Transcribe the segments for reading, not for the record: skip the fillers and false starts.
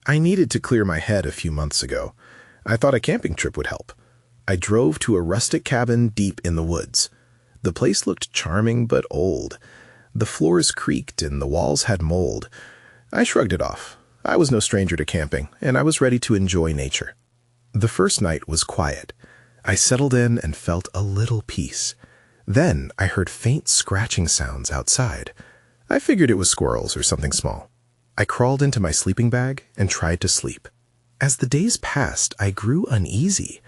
I needed to clear my head a few months ago. I thought a camping trip would help. I drove to a rustic cabin deep in the woods. The place looked charming but old. The floors creaked and the walls had mold. I shrugged it off. I was no stranger to camping, and I was ready to enjoy nature. The first night was quiet. I settled in and felt a little peace. Then I heard faint scratching sounds outside. I figured it was squirrels or something small. I crawled into my sleeping bag and tried to sleep. As the days passed, I grew uneasy.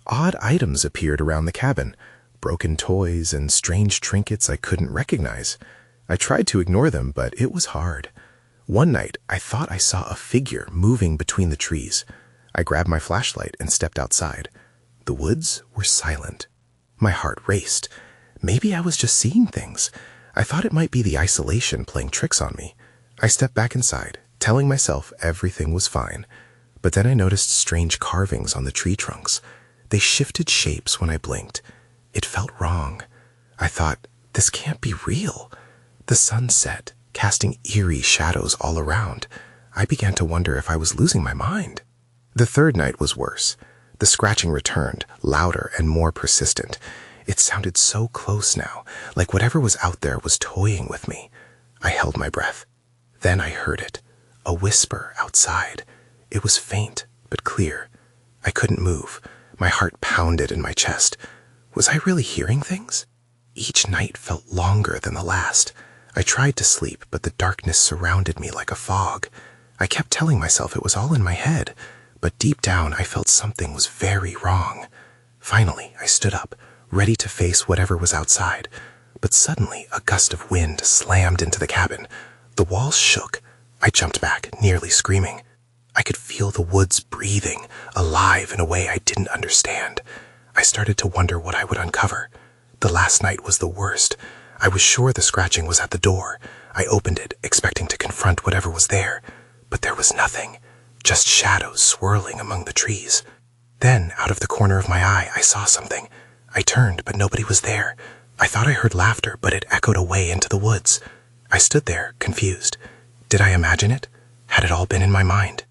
Odd items appeared around the cabin, broken toys and strange trinkets I couldn't recognize. I tried to ignore them, but it was hard. One night, I thought I saw a figure moving between the trees. I grabbed my flashlight and stepped outside. The woods were silent. My heart raced. Maybe I was just seeing things. I thought it might be the isolation playing tricks on me. I stepped back inside, telling myself everything was fine. But then I noticed strange carvings on the tree trunks. They shifted shapes when I blinked. It felt wrong. I thought, this can't be real. The sun set, casting eerie shadows all around. I began to wonder if I was losing my mind. The third night was worse. The scratching returned, louder and more persistent. It sounded so close now, like whatever was out there was toying with me. I held my breath. Then I heard it, a whisper outside. It was faint, but clear. I couldn't move. My heart pounded in my chest. Was I really hearing things? Each night felt longer than the last. I tried to sleep, but the darkness surrounded me like a fog. I kept telling myself it was all in my head, but deep down I felt something was very wrong. Finally, I stood up, ready to face whatever was outside. But suddenly, a gust of wind slammed into the cabin. The walls shook. I jumped back, nearly screaming. I could feel the woods breathing, alive in a way I didn't understand. I started to wonder what I would uncover. The last night was the worst. I was sure the scratching was at the door. I opened it, expecting to confront whatever was there. But there was nothing, just shadows swirling among the trees. Then, out of the corner of my eye, I saw something. I turned, but nobody was there. I thought I heard laughter, but it echoed away into the woods. I stood there, confused. Did I imagine it? Had it all been in my mind?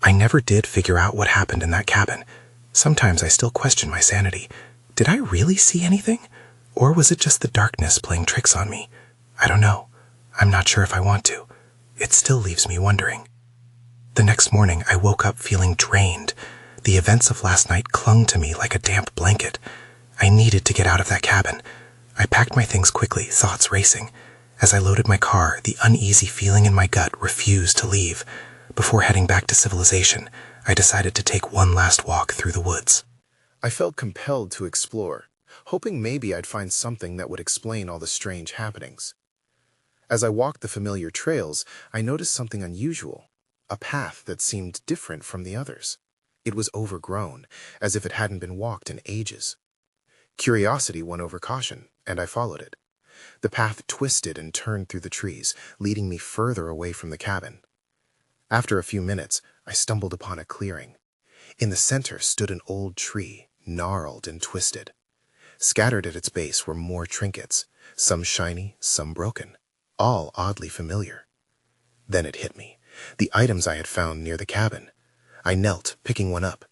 I never did figure out what happened in that cabin. Sometimes I still question my sanity. Did I really see anything? Or was it just the darkness playing tricks on me? I don't know. I'm not sure if I want to. It still leaves me wondering. The next morning, I woke up feeling drained. The events of last night clung to me like a damp blanket. I needed to get out of that cabin. I packed my things quickly, thoughts racing. As I loaded my car, the uneasy feeling in my gut refused to leave. Before heading back to civilization, I decided to take one last walk through the woods. I felt compelled to explore, hoping maybe I'd find something that would explain all the strange happenings. As I walked the familiar trails, I noticed something unusual, a path that seemed different from the others. It was overgrown, as if it hadn't been walked in ages. Curiosity won over caution, and I followed it. The path twisted and turned through the trees, leading me further away from the cabin. After a few minutes, I stumbled upon a clearing. In the center stood an old tree, gnarled and twisted. Scattered at its base were more trinkets, some shiny, some broken, all oddly familiar. Then it hit me, the items I had found near the cabin. I knelt, picking one up.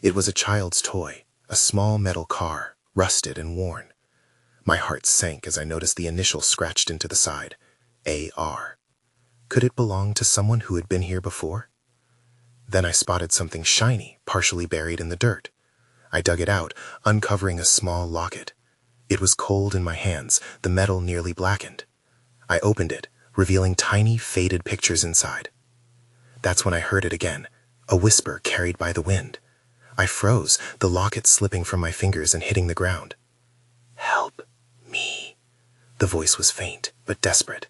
It was a child's toy, a small metal car, rusted and worn. My heart sank as I noticed the initials scratched into the side, AR. Could it belong to someone who had been here before? Then I spotted something shiny, partially buried in the dirt. I dug it out, uncovering a small locket. It was cold in my hands, the metal nearly blackened. I opened it, revealing tiny, faded pictures inside. That's when I heard it again, a whisper carried by the wind. I froze, the locket slipping from my fingers and hitting the ground. Help me. The voice was faint, but desperate.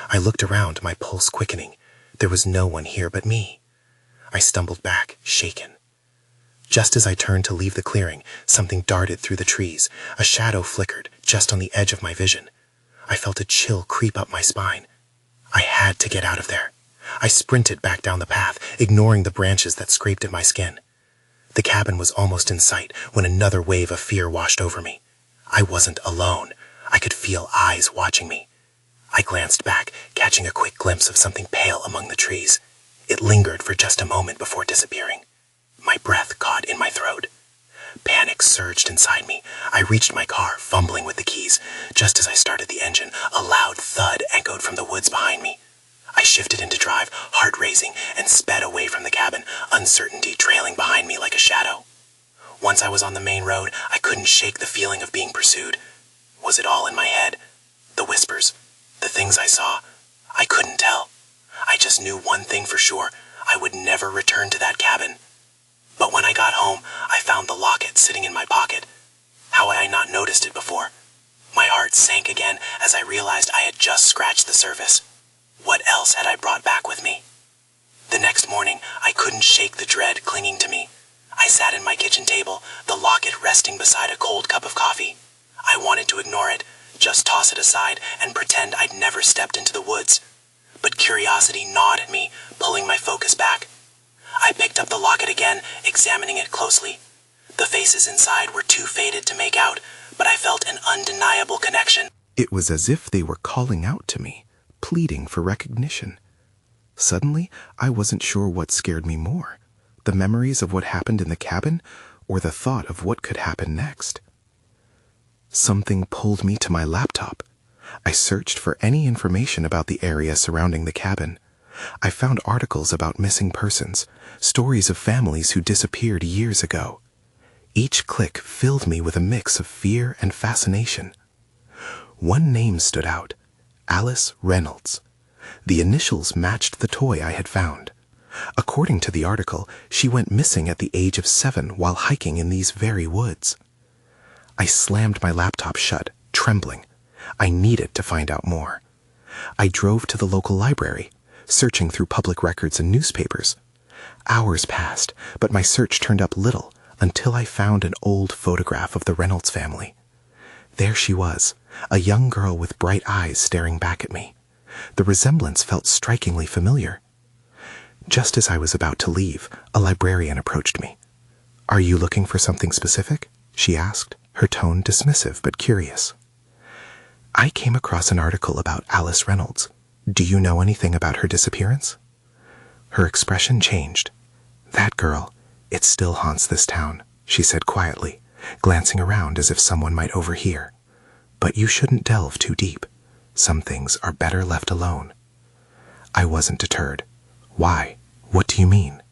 I looked around, my pulse quickening. There was no one here but me. I stumbled back, shaken. Just as I turned to leave the clearing, something darted through the trees. A shadow flickered, just on the edge of my vision. I felt a chill creep up my spine. I had to get out of there. I sprinted back down the path, ignoring the branches that scraped at my skin. The cabin was almost in sight when another wave of fear washed over me. I wasn't alone. I could feel eyes watching me. I glanced back, catching a quick glimpse of something pale among the trees. It lingered for just a moment before disappearing. My breath caught in my throat. Panic surged inside me. I reached my car, fumbling with the keys. Just as I started the engine, a loud thud echoed from the woods behind me. I shifted into drive, heart racing, and sped away from the cabin, uncertainty trailing behind me like a shadow. Once I was on the main road, I couldn't shake the feeling of being pursued. Was it all in my head? The whispers, the things I saw, I couldn't tell. I just knew one thing for sure: I would never return to that cabin. But when I got home, I found the locket sitting in my pocket. How had I not noticed it before? My heart sank again as I realized I had just scratched the surface. What else had I brought back with me? The next morning, I couldn't shake the dread clinging to me. I sat at my kitchen table, the locket resting beside a cold cup of coffee. I wanted to ignore it, just toss it aside and pretend I'd never stepped into the woods. But curiosity gnawed at me, pulling my focus back. I picked up the locket again, examining it closely. The faces inside were too faded to make out, but I felt an undeniable connection. It was as if they were calling out to me, pleading for recognition. Suddenly, I wasn't sure what scared me more, the memories of what happened in the cabin or the thought of what could happen next. Something pulled me to my laptop. I searched for any information about the area surrounding the cabin. I found articles about missing persons, stories of families who disappeared years ago. Each click filled me with a mix of fear and fascination. One name stood out: Alice Reynolds. The initials matched the toy I had found. According to the article, she went missing at the age of 7 while hiking in these very woods. I slammed my laptop shut, trembling. I needed to find out more. I drove to the local library, searching through public records and newspapers. Hours passed, but my search turned up little until I found an old photograph of the Reynolds family. There she was, a young girl with bright eyes staring back at me. The resemblance felt strikingly familiar. Just as I was about to leave, a librarian approached me. "Are you looking for something specific?" she asked, her tone dismissive but curious. "I came across an article about Alice Reynolds. Do you know anything about her disappearance?" Her expression changed. "That girl, it still haunts this town," she said quietly, glancing around as if someone might overhear. "But you shouldn't delve too deep. Some things are better left alone." I wasn't deterred. "Why? What do you mean?"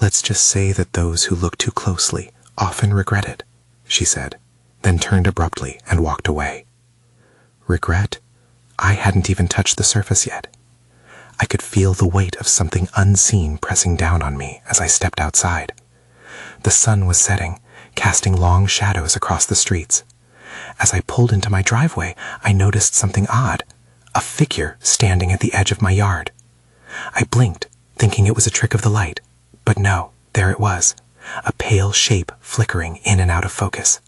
"Let's just say that those who look too closely often regret it," she said, then turned abruptly and walked away. Regret? I hadn't even touched the surface yet. I could feel the weight of something unseen pressing down on me as I stepped outside. The sun was setting, casting long shadows across the streets. As I pulled into my driveway, I noticed something odd, a figure standing at the edge of my yard. I blinked, thinking it was a trick of the light, but no, there it was, a pale shape flickering in and out of focus.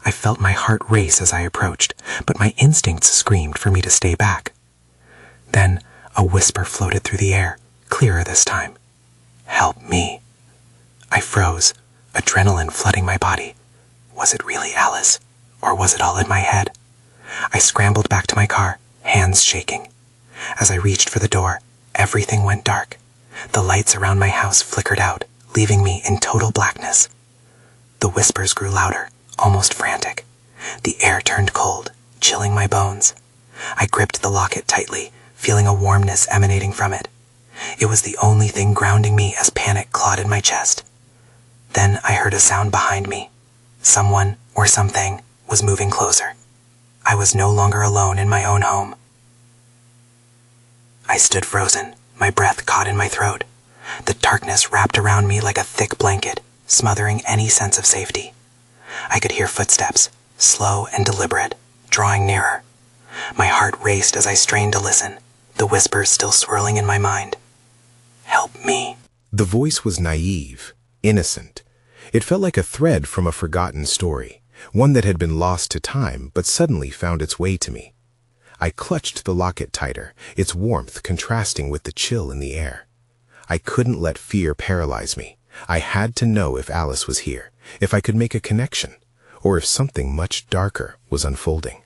I felt my heart race as I approached, but my instincts screamed for me to stay back. Then a whisper floated through the air, clearer this time. "Help me." I froze, adrenaline flooding my body. Was it really Alice, or was it all in my head? I scrambled back to my car, hands shaking. As I reached for the door, everything went dark. The lights around my house flickered out, leaving me in total blackness. The whispers grew louder, almost frantic. The air turned cold, chilling my bones. I gripped the locket tightly, feeling a warmness emanating from it. It was the only thing grounding me as panic clawed in my chest. Then I heard a sound behind me. Someone, or something, was moving closer. I was no longer alone in my own home. I stood frozen, my breath caught in my throat. The darkness wrapped around me like a thick blanket, smothering any sense of safety. I could hear footsteps, slow and deliberate, drawing nearer. My heart raced as I strained to listen, the whispers still swirling in my mind. "Help me." The voice was naive, innocent. It felt like a thread from a forgotten story, one that had been lost to time but suddenly found its way to me. I clutched the locket tighter, its warmth contrasting with the chill in the air. I couldn't let fear paralyze me. I had to know if Alice was here, if I could make a connection, or if something much darker was unfolding.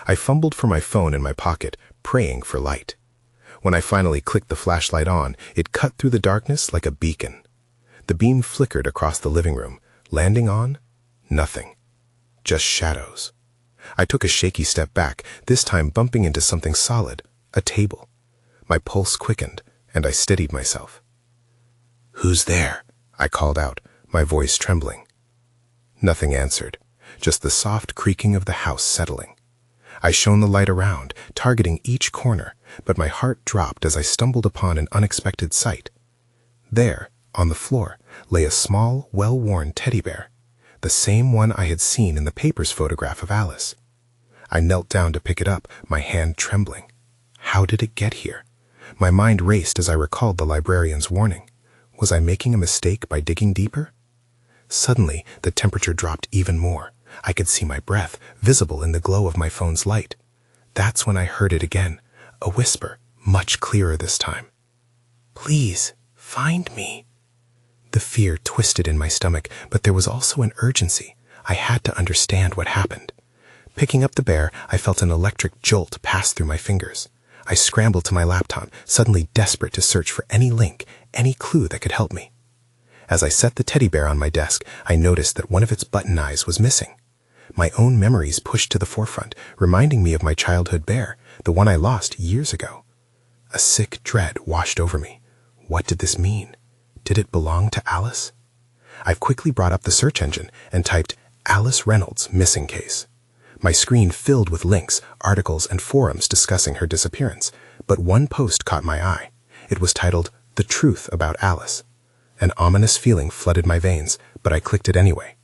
I fumbled for my phone in my pocket, praying for light. When I finally clicked the flashlight on, it cut through the darkness like a beacon. The beam flickered across the living room, landing on nothing. Just shadows. I took a shaky step back, this time bumping into something solid, a table. My pulse quickened, and I steadied myself. "Who's there?" I called out, my voice trembling. Nothing answered, just the soft creaking of the house settling. I shone the light around, targeting each corner, but my heart dropped as I stumbled upon an unexpected sight. There, on the floor, lay a small, well-worn teddy bear, the same one I had seen in the paper's photograph of Alice. I knelt down to pick it up, my hand trembling. How did it get here? My mind raced as I recalled the librarian's warning. Was I making a mistake by digging deeper? Suddenly, the temperature dropped even more. I could see my breath, visible in the glow of my phone's light. That's when I heard it again, a whisper, much clearer this time. "Please, find me." The fear twisted in my stomach, but there was also an urgency. I had to understand what happened. Picking up the bear, I felt an electric jolt pass through my fingers. I scrambled to my laptop, suddenly desperate to search for any link, any clue that could help me. As I set the teddy bear on my desk, I noticed that one of its button eyes was missing. My own memories pushed to the forefront, reminding me of my childhood bear, the one I lost years ago. A sick dread washed over me. What did this mean? Did it belong to Alice? I quickly brought up the search engine and typed Alice Reynolds missing case. My screen filled with links, articles, and forums discussing her disappearance, but one post caught my eye. It was titled "The Truth About Alice." An ominous feeling flooded my veins, but I clicked it anyway.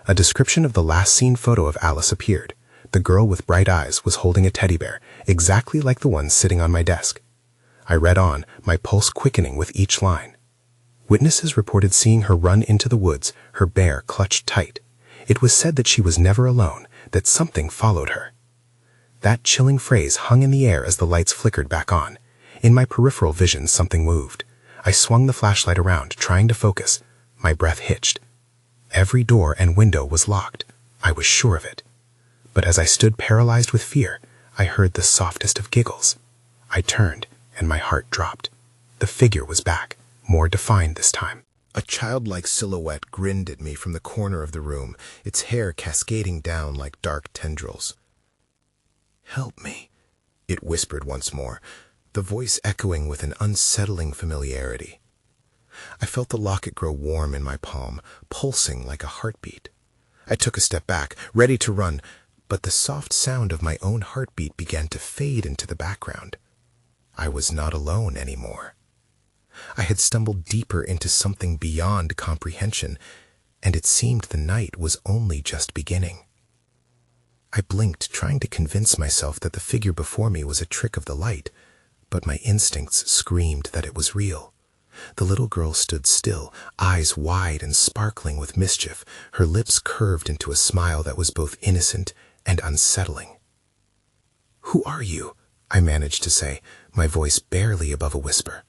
A description of the last seen photo of Alice appeared. The girl with bright eyes was holding a teddy bear, exactly like the one sitting on my desk. I read on, my pulse quickening with each line. Witnesses reported seeing her run into the woods, her bear clutched tight. It was said that she was never alone, that something followed her. That chilling phrase hung in the air as the lights flickered back on. In my peripheral vision, something moved. I swung the flashlight around, trying to focus. My breath hitched. Every door and window was locked. I was sure of it. But as I stood paralyzed with fear, I heard the softest of giggles. I turned, and my heart dropped. The figure was back, more defined this time. A childlike silhouette grinned at me from the corner of the room, its hair cascading down like dark tendrils. "Help me," it whispered once more, the voice echoing with an unsettling familiarity. I felt the locket grow warm in my palm, pulsing like a heartbeat. I took a step back, ready to run, but the soft sound of my own heartbeat began to fade into the background. I was not alone anymore. I had stumbled deeper into something beyond comprehension, and it seemed the night was only just beginning. I blinked, trying to convince myself that the figure before me was a trick of the light, but my instincts screamed that it was real. The little girl stood still, eyes wide and sparkling with mischief, her lips curved into a smile that was both innocent and unsettling. "Who are you?" I managed to say, my voice barely above a whisper.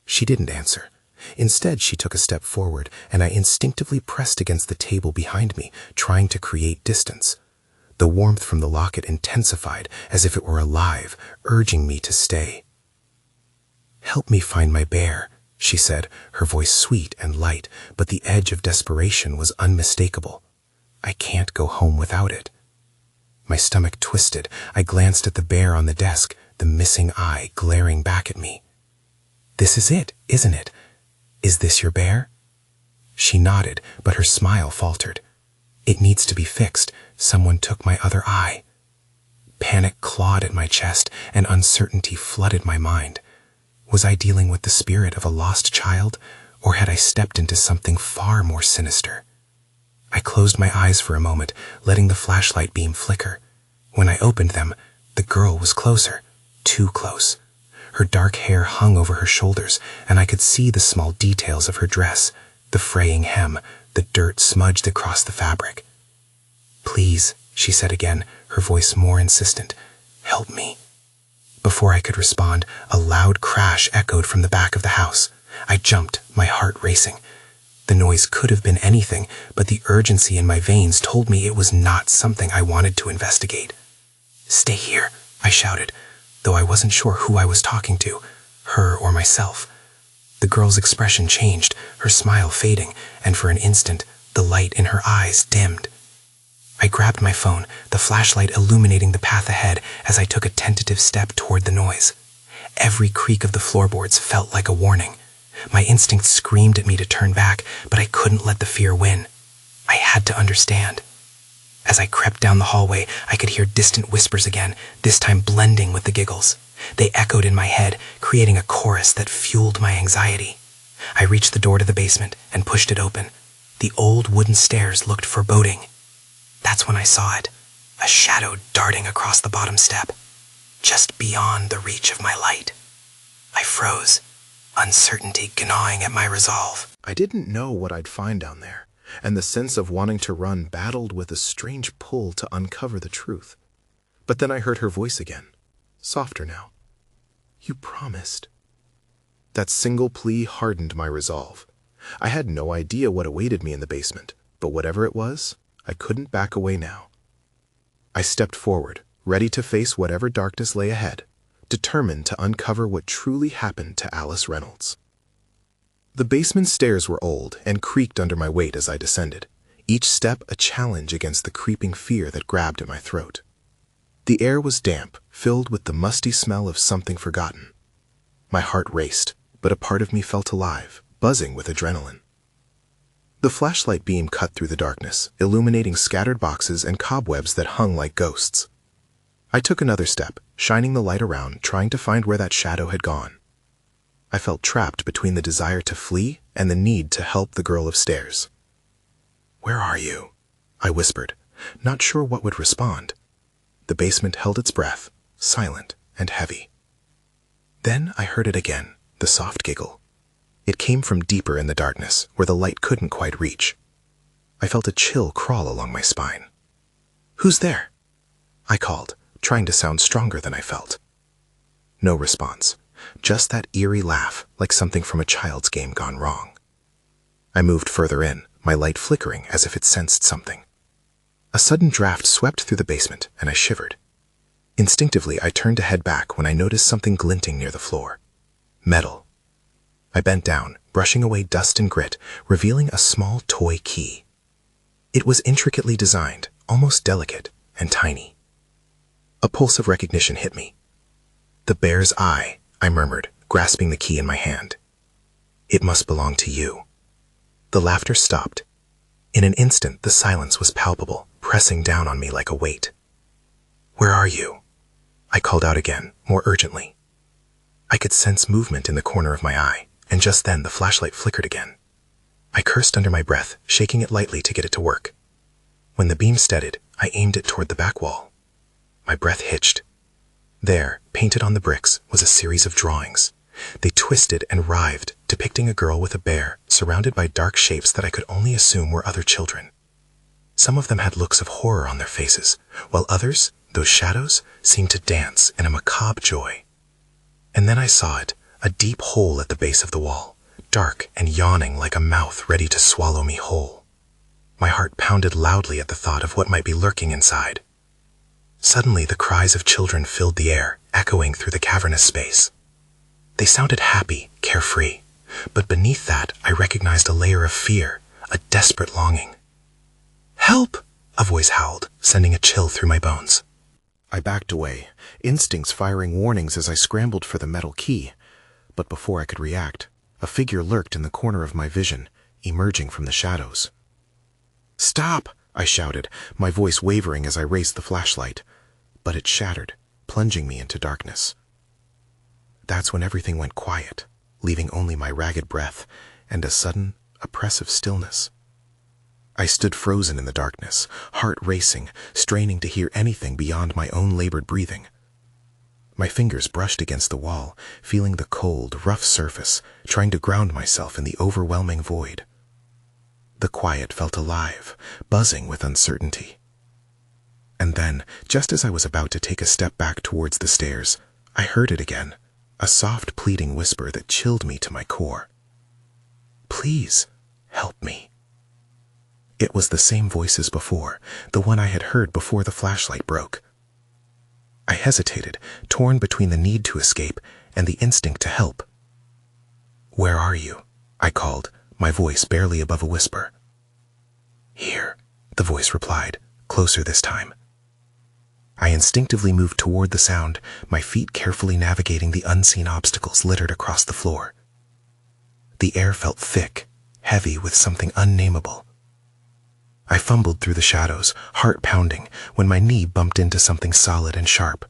She didn't answer. Instead, she took a step forward, and I instinctively pressed against the table behind me, trying to create distance. The warmth from the locket intensified, as if it were alive, urging me to stay. "Help me find my bear," she said, her voice sweet and light, but the edge of desperation was unmistakable. "I can't go home without it." My stomach twisted. I glanced at the bear on the desk, the missing eye glaring back at me. "This is it, isn't it? Is this your bear?" She nodded, but her smile faltered. "It needs to be fixed. Someone took my other eye." Panic clawed at my chest, and uncertainty flooded my mind. Was I dealing with the spirit of a lost child, or had I stepped into something far more sinister? I closed my eyes for a moment, letting the flashlight beam flicker. When I opened them, the girl was closer, too close. Her dark hair hung over her shoulders, and I could see the small details of her dress, the fraying hem, the dirt smudged across the fabric. "Please," she said again, her voice more insistent, "help me." Before I could respond, a loud crash echoed from the back of the house. I jumped, my heart racing. The noise could have been anything, but the urgency in my veins told me it was not something I wanted to investigate. "Stay here," I shouted. though I wasn't sure who I was talking to, her or myself. The girl's expression changed, her smile fading, and for an instant, the light in her eyes dimmed. I grabbed my phone, the flashlight illuminating the path ahead as I took a tentative step toward the noise. Every creak of the floorboards felt like a warning. My instinct screamed at me to turn back, but I couldn't let the fear win. I had to understand. As I crept down the hallway, I could hear distant whispers again, this time blending with the giggles. They echoed in my head, creating a chorus that fueled my anxiety. I reached the door to the basement and pushed it open. The old wooden stairs looked foreboding. That's when I saw it, a shadow darting across the bottom step, just beyond the reach of my light. I froze, uncertainty gnawing at my resolve. I didn't know what I'd find down there, and the sense of wanting to run battled with a strange pull to uncover the truth. But then I heard her voice again, softer now. "You promised." That single plea hardened my resolve. I had no idea what awaited me in the basement, but whatever it was, I couldn't back away now. I stepped forward, ready to face whatever darkness lay ahead, determined to uncover what truly happened to Alice Reynolds. The basement stairs were old and creaked under my weight as I descended, each step a challenge against the creeping fear that grabbed at my throat. The air was damp, filled with the musty smell of something forgotten. My heart raced, but a part of me felt alive, buzzing with adrenaline. The flashlight beam cut through the darkness, illuminating scattered boxes and cobwebs that hung like ghosts. I took another step, shining the light around, trying to find where that shadow had gone. I felt trapped between the desire to flee and the need to help the girl upstairs. "Where are you?" I whispered, not sure what would respond. The basement held its breath, silent and heavy. Then I heard it again, the soft giggle. It came from deeper in the darkness, where the light couldn't quite reach. I felt a chill crawl along my spine. "Who's there?" I called, trying to sound stronger than I felt. No response, just that eerie laugh, like something from a child's game gone wrong. I moved further in, my light flickering as if it sensed something. A sudden draft swept through the basement, and I shivered. Instinctively, I turned to head back when I noticed something glinting near the floor. Metal. I bent down, brushing away dust and grit, revealing a small toy key. It was intricately designed, almost delicate, and tiny. A pulse of recognition hit me. "The bear's eye," I murmured, grasping the key in my hand. "It must belong to you." The laughter stopped. In an instant, the silence was palpable, pressing down on me like a weight. "Where are you?" I called out again, more urgently. I could sense movement in the corner of my eye, and just then the flashlight flickered again. I cursed under my breath, shaking it lightly to get it to work. When the beam steadied, I aimed it toward the back wall. My breath hitched. There, painted on the bricks, was a series of drawings. They twisted and writhed, depicting a girl with a bear, surrounded by dark shapes that I could only assume were other children. Some of them had looks of horror on their faces, while others, those shadows, seemed to dance in a macabre joy. And then I saw it, a deep hole at the base of the wall, dark and yawning like a mouth ready to swallow me whole. My heart pounded loudly at the thought of what might be lurking inside. Suddenly, the cries of children filled the air, echoing through the cavernous space. They sounded happy, carefree, but beneath that I recognized a layer of fear, a desperate longing. "Help!" a voice howled, sending a chill through my bones. I backed away, instincts firing warnings as I scrambled for the metal key. But before I could react, a figure lurked in the corner of my vision, emerging from the shadows. "Stop!" I shouted, my voice wavering as I raised the flashlight. But it shattered, plunging me into darkness. That's when everything went quiet, leaving only my ragged breath and a sudden, oppressive stillness. I stood frozen in the darkness, heart racing, straining to hear anything beyond my own labored breathing. My fingers brushed against the wall, feeling the cold, rough surface, trying to ground myself in the overwhelming void. The quiet felt alive, buzzing with uncertainty. And then, just as I was about to take a step back towards the stairs, I heard it again, a soft, pleading whisper that chilled me to my core. "Please, help me." It was the same voice as before, the one I had heard before the flashlight broke. I hesitated, torn between the need to escape and the instinct to help. "Where are you?" I called, my voice barely above a whisper. "Here," the voice replied, closer this time. I instinctively moved toward the sound, my feet carefully navigating the unseen obstacles littered across the floor. The air felt thick, heavy with something unnameable. I fumbled through the shadows, heart pounding, when my knee bumped into something solid and sharp.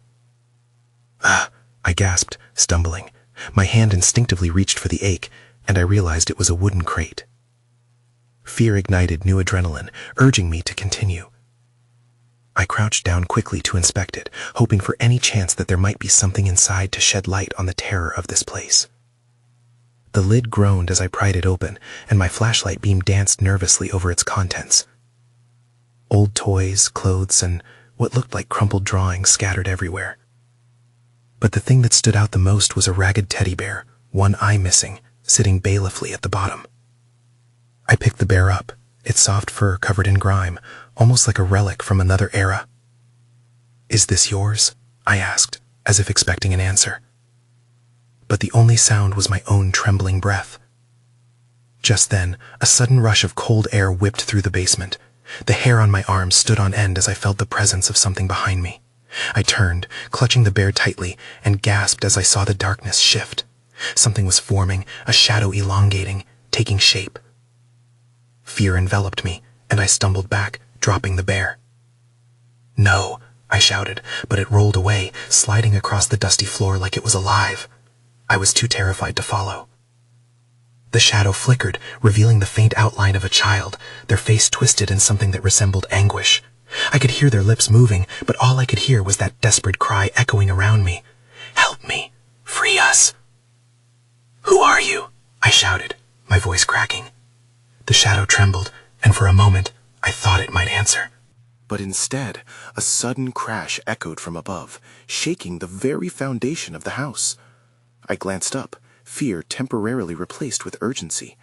"Ah!" I gasped, stumbling. My hand instinctively reached for the ache, and I realized it was a wooden crate. Fear ignited new adrenaline, urging me to continue. I crouched down quickly to inspect it, hoping for any chance that there might be something inside to shed light on the terror of this place. The lid groaned as I pried it open, and my flashlight beam danced nervously over its contents. Old toys, clothes, and what looked like crumpled drawings scattered everywhere. But the thing that stood out the most was a ragged teddy bear, one eye missing, sitting bailiffly at the bottom. I picked the bear up, its soft fur covered in grime, almost like a relic from another era. "Is this yours?" I asked, as if expecting an answer. But the only sound was my own trembling breath. Just then, a sudden rush of cold air whipped through the basement. The hair on my arms stood on end as I felt the presence of something behind me. I turned, clutching the bear tightly, and gasped as I saw the darkness shift. Something was forming, a shadow elongating, taking shape. Fear enveloped me, and I stumbled back, dropping the bear. "No," I shouted, but it rolled away, sliding across the dusty floor like it was alive. I was too terrified to follow. The shadow flickered, revealing the faint outline of a child, their face twisted in something that resembled anguish. I could hear their lips moving, but all I could hear was that desperate cry echoing around me. "Help me! Free us!" "Who are you?" I shouted, my voice cracking. The shadow trembled, and for a moment, I thought it might answer. But instead, a sudden crash echoed from above, shaking the very foundation of the house. I glanced up, fear temporarily replaced with urgency.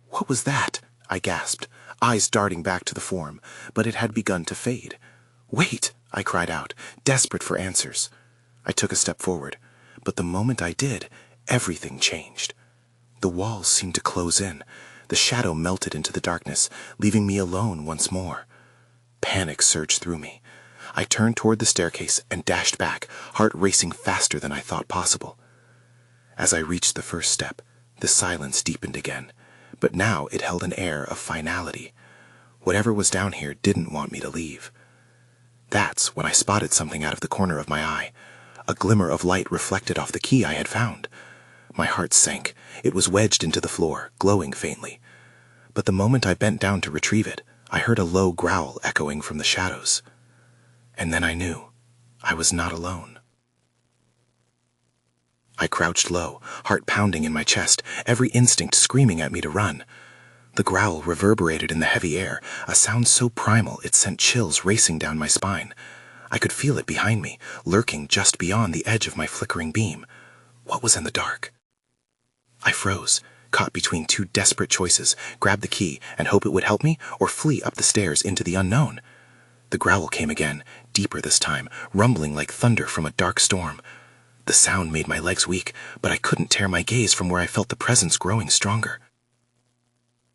"What was that?" I gasped, eyes darting back to the form, but it had begun to fade. "Wait!" I cried out, desperate for answers. I took a step forward, but the moment I did, everything changed. The walls seemed to close in. The shadow melted into the darkness, leaving me alone once more. Panic surged through me. I turned toward the staircase and dashed back, heart racing faster than I thought possible. As I reached the first step, the silence deepened again, but now it held an air of finality. Whatever was down here didn't want me to leave. That's when I spotted something out of the corner of my eye. A glimmer of light reflected off the key I had found. My heart sank. It was wedged into the floor, glowing faintly. But the moment I bent down to retrieve it, I heard a low growl echoing from the shadows. And then I knew I was not alone. I crouched low, heart pounding in my chest, every instinct screaming at me to run. The growl reverberated in the heavy air, a sound so primal it sent chills racing down my spine. I could feel it behind me, lurking just beyond the edge of my flickering beam. What was in the dark? I froze, caught between two desperate choices, grab the key and hope it would help me, or flee up the stairs into the unknown. The growl came again, deeper this time, rumbling like thunder from a dark storm. The sound made my legs weak, but I couldn't tear my gaze from where I felt the presence growing stronger.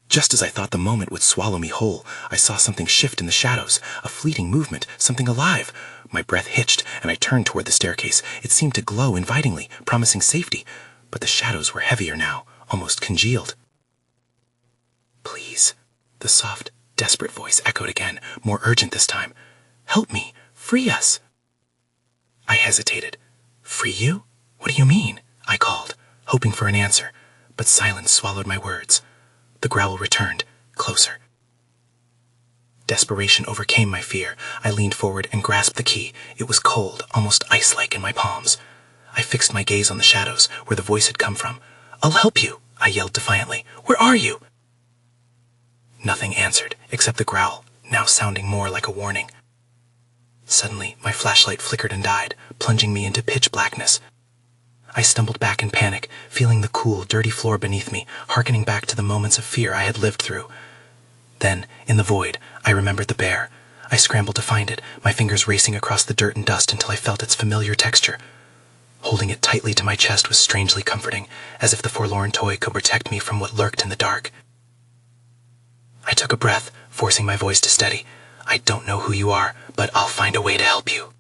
Just as I thought the moment would swallow me whole, I saw something shift in the shadows, a fleeting movement, something alive. My breath hitched, and I turned toward the staircase. It seemed to glow invitingly, promising safety, but the shadows were heavier now, almost congealed. "Please," the soft, desperate voice echoed again, more urgent this time. "Help me! Free us!" I hesitated. "Free you? What do you mean?" I called, hoping for an answer, but silence swallowed my words. The growl returned, closer. Desperation overcame my fear. I leaned forward and grasped the key. It was cold, almost ice-like in my palms. I fixed my gaze on the shadows, where the voice had come from. "I'll help you," I yelled defiantly. "Where are you?" Nothing answered, except the growl, now sounding more like a warning. Suddenly, my flashlight flickered and died, plunging me into pitch blackness. I stumbled back in panic, feeling the cool, dirty floor beneath me, hearkening back to the moments of fear I had lived through. Then, in the void, I remembered the bear. I scrambled to find it, my fingers racing across the dirt and dust until I felt its familiar texture. Holding it tightly to my chest was strangely comforting, as if the forlorn toy could protect me from what lurked in the dark. I took a breath, forcing my voice to steady. I don't know who you are, but I'll find a way to help you.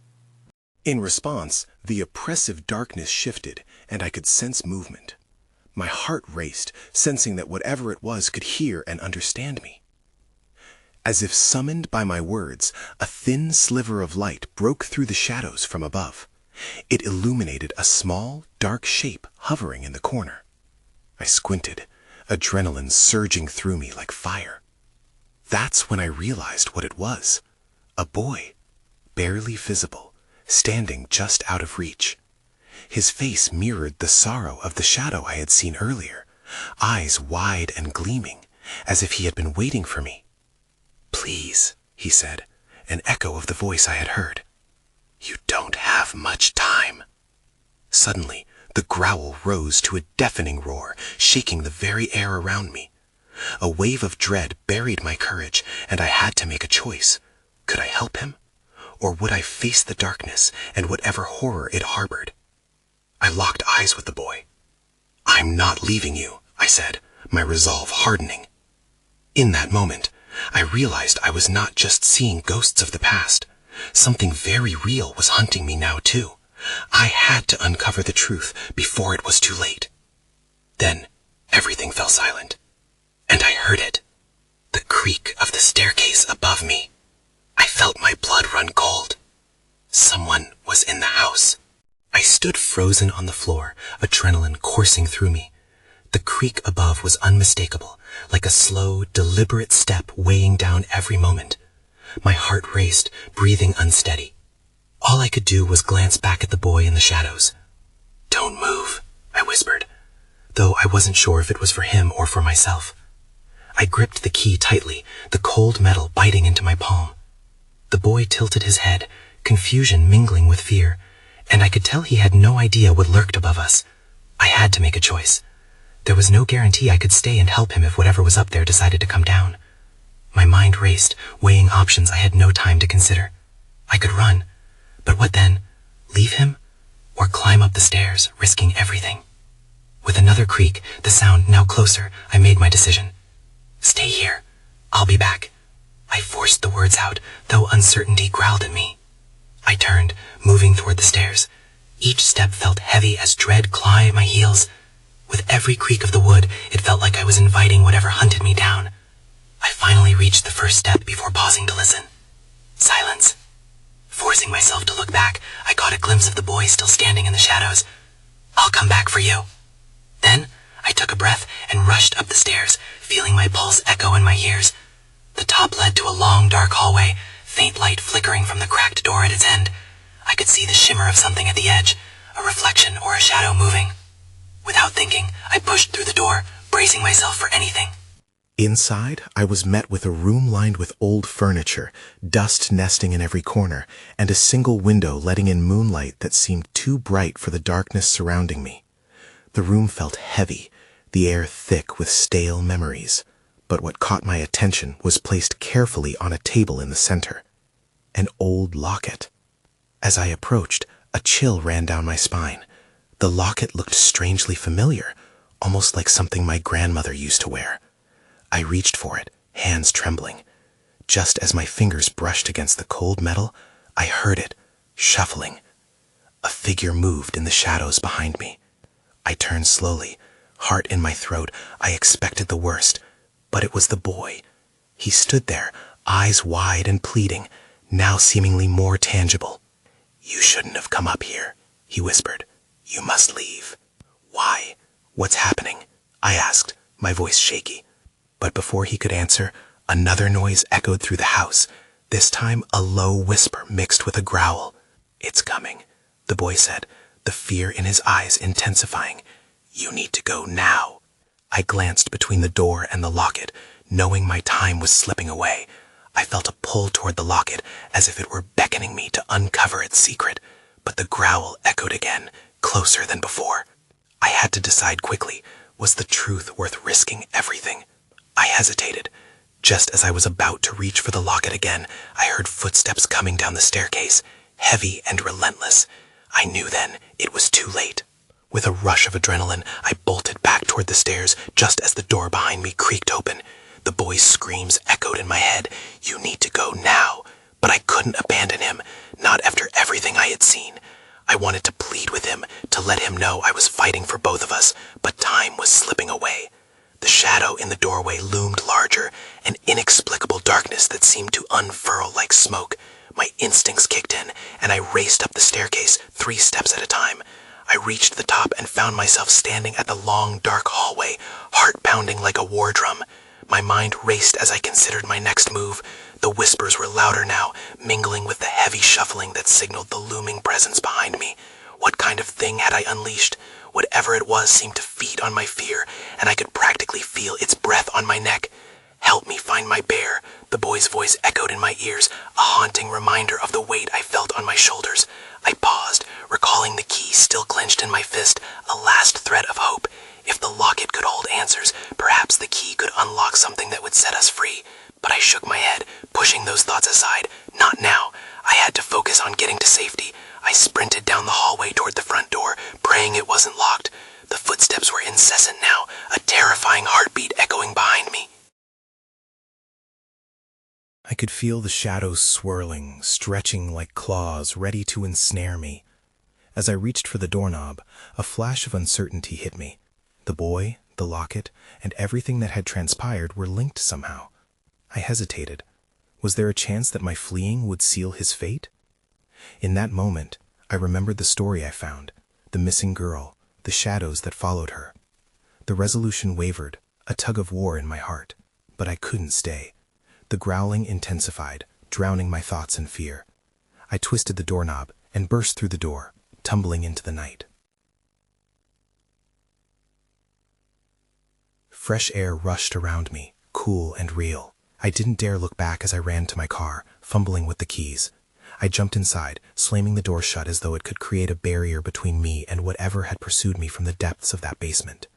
In response, the oppressive darkness shifted, and I could sense movement. My heart raced, sensing that whatever it was could hear and understand me. As if summoned by my words, a thin sliver of light broke through the shadows from above. It illuminated a small, dark shape hovering in the corner. I squinted, adrenaline surging through me like fire. That's when I realized what it was. A boy, barely visible, standing just out of reach. His face mirrored the sorrow of the shadow I had seen earlier, eyes wide and gleaming, as if he had been waiting for me. "Please," he said, an echo of the voice I had heard. "You don't have much time." Suddenly, the growl rose to a deafening roar, shaking the very air around me. A wave of dread buried my courage, and I had to make a choice. Could I help him? Or would I face the darkness and whatever horror it harbored? I locked eyes with the boy. "I'm not leaving you," I said, my resolve hardening. In that moment, I realized I was not just seeing ghosts of the past. Something very real was hunting me now, too. I had to uncover the truth before it was too late. Then, everything fell silent. And I heard it. The creak of the staircase above me. I felt my blood run cold. Someone was in the house. I stood frozen on the floor, adrenaline coursing through me. The creak above was unmistakable, like a slow, deliberate step weighing down every moment. My heart raced, breathing unsteady. All I could do was glance back at the boy in the shadows. "Don't move," I whispered, though I wasn't sure if it was for him or for myself. I gripped the key tightly, the cold metal biting into my palm. The boy tilted his head, confusion mingling with fear, and I could tell he had no idea what lurked above us. I had to make a choice. There was no guarantee I could stay and help him if whatever was up there decided to come down. My mind raced, weighing options I had no time to consider. I could run, but what then? Leave him? Or climb up the stairs, risking everything? With another creak, the sound now closer, I made my decision. "Stay here. I'll be back." I forced the words out, though uncertainty growled at me. I turned, moving toward the stairs. Each step felt heavy as dread clawed at my heels. With every creak of the wood, it felt like I was inviting whatever hunted me down. I finally reached the first step before pausing to listen. Silence. Forcing myself to look back, I caught a glimpse of the boy still standing in the shadows. "I'll come back for you." Then, I took a breath and rushed up the stairs, feeling my pulse echo in my ears. The top led to a long, dark hallway, faint light flickering from the cracked door at its end. I could see the shimmer of something at the edge, a reflection or a shadow moving. Without thinking, I pushed through the door, bracing myself for anything. Inside, I was met with a room lined with old furniture, dust nesting in every corner, and a single window letting in moonlight that seemed too bright for the darkness surrounding me. The room felt heavy, the air thick with stale memories. But what caught my attention was placed carefully on a table in the center. An old locket. As I approached, a chill ran down my spine. The locket looked strangely familiar, almost like something my grandmother used to wear. I reached for it, hands trembling. Just as my fingers brushed against the cold metal, I heard it, shuffling. A figure moved in the shadows behind me. I turned slowly, heart in my throat. I expected the worst, but it was the boy. He stood there, eyes wide and pleading, now seemingly more tangible. "You shouldn't have come up here," he whispered. "You must leave." "Why? What's happening?" I asked, my voice shaky. But before he could answer, another noise echoed through the house, this time a low whisper mixed with a growl. "It's coming," the boy said, the fear in his eyes intensifying. "You need to go now." I glanced between the door and the locket, knowing my time was slipping away. I felt a pull toward the locket, as if it were beckoning me to uncover its secret, but the growl echoed again, closer than before. I had to decide quickly, was the truth worth risking everything? I hesitated. Just as I was about to reach for the locket again, I heard footsteps coming down the staircase, heavy and relentless. I knew then it was too late. With a rush of adrenaline, I bolted back toward the stairs just as the door behind me creaked open. The boy's screams echoed in my head. "You need to go now." But I couldn't abandon him, not after everything I had seen. I wanted to plead with him, to let him know I was fighting for both of us, but time was slipping away. The shadow in the doorway loomed larger, an inexplicable darkness that seemed to unfurl like smoke. My instincts kicked in, and I raced up the staircase 3 steps at a time. I reached the top and found myself standing at the long, dark hallway, heart pounding like a war drum. My mind raced as I considered my next move. The whispers were louder now, mingling with the heavy shuffling that signaled the looming presence behind me. What kind of thing had I unleashed? Whatever it was seemed to feed on my fear, and I could practically feel its breath on my neck. "Help me find my bear," the boy's voice echoed in my ears, a haunting reminder of the weight I felt on my shoulders. I paused, recalling the key still clenched in my fist, a last thread of hope. If the locket could hold answers, perhaps the key could unlock something that would set us free. But I shook my head, pushing those thoughts aside. Not now. I had to focus on getting to safety. I sprinted down the hallway toward the front door, praying it wasn't locked. The footsteps were incessant now, a terrifying heartbeat echoing behind me. I could feel the shadows swirling, stretching like claws, ready to ensnare me. As I reached for the doorknob, a flash of uncertainty hit me. The boy, the locket, and everything that had transpired were linked somehow. I hesitated. Was there a chance that my fleeing would seal his fate? In that moment, I remembered the story I found, the missing girl, the shadows that followed her. The resolution wavered, a tug of war in my heart, but I couldn't stay. The growling intensified, drowning my thoughts in fear. I twisted the doorknob and burst through the door, tumbling into the night. Fresh air rushed around me, cool and real. I didn't dare look back as I ran to my car, fumbling with the keys. I jumped inside, slamming the door shut as though it could create a barrier between me and whatever had pursued me from the depths of that basement.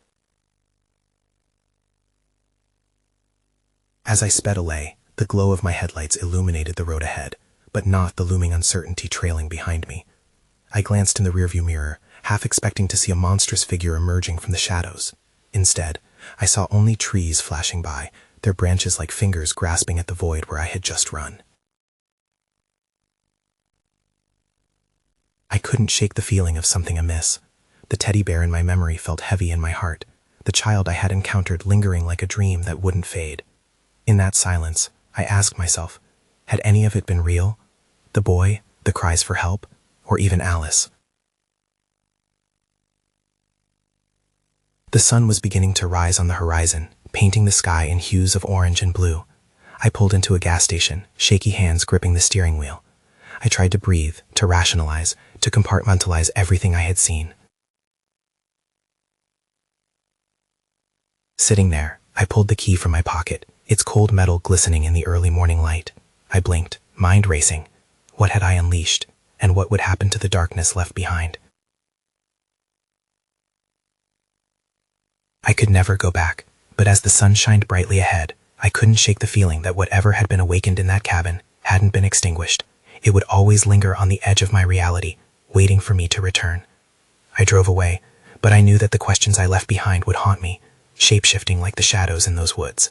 As I sped away, the glow of my headlights illuminated the road ahead, but not the looming uncertainty trailing behind me. I glanced in the rearview mirror, half expecting to see a monstrous figure emerging from the shadows. Instead, I saw only trees flashing by, their branches like fingers grasping at the void where I had just run. I couldn't shake the feeling of something amiss. The teddy bear in my memory felt heavy in my heart, the child I had encountered lingering like a dream that wouldn't fade. In that silence, I asked myself, had any of it been real? The boy, the cries for help, or even Alice? The sun was beginning to rise on the horizon, painting the sky in hues of orange and blue. I pulled into a gas station, shaky hands gripping the steering wheel. I tried to breathe, to rationalize, to compartmentalize everything I had seen. Sitting there, I pulled the key from my pocket, its cold metal glistening in the early morning light. I blinked, mind racing. What had I unleashed, and what would happen to the darkness left behind? I could never go back, but as the sun shined brightly ahead, I couldn't shake the feeling that whatever had been awakened in that cabin hadn't been extinguished. It would always linger on the edge of my reality, waiting for me to return. I drove away, but I knew that the questions I left behind would haunt me, shape-shifting like the shadows in those woods.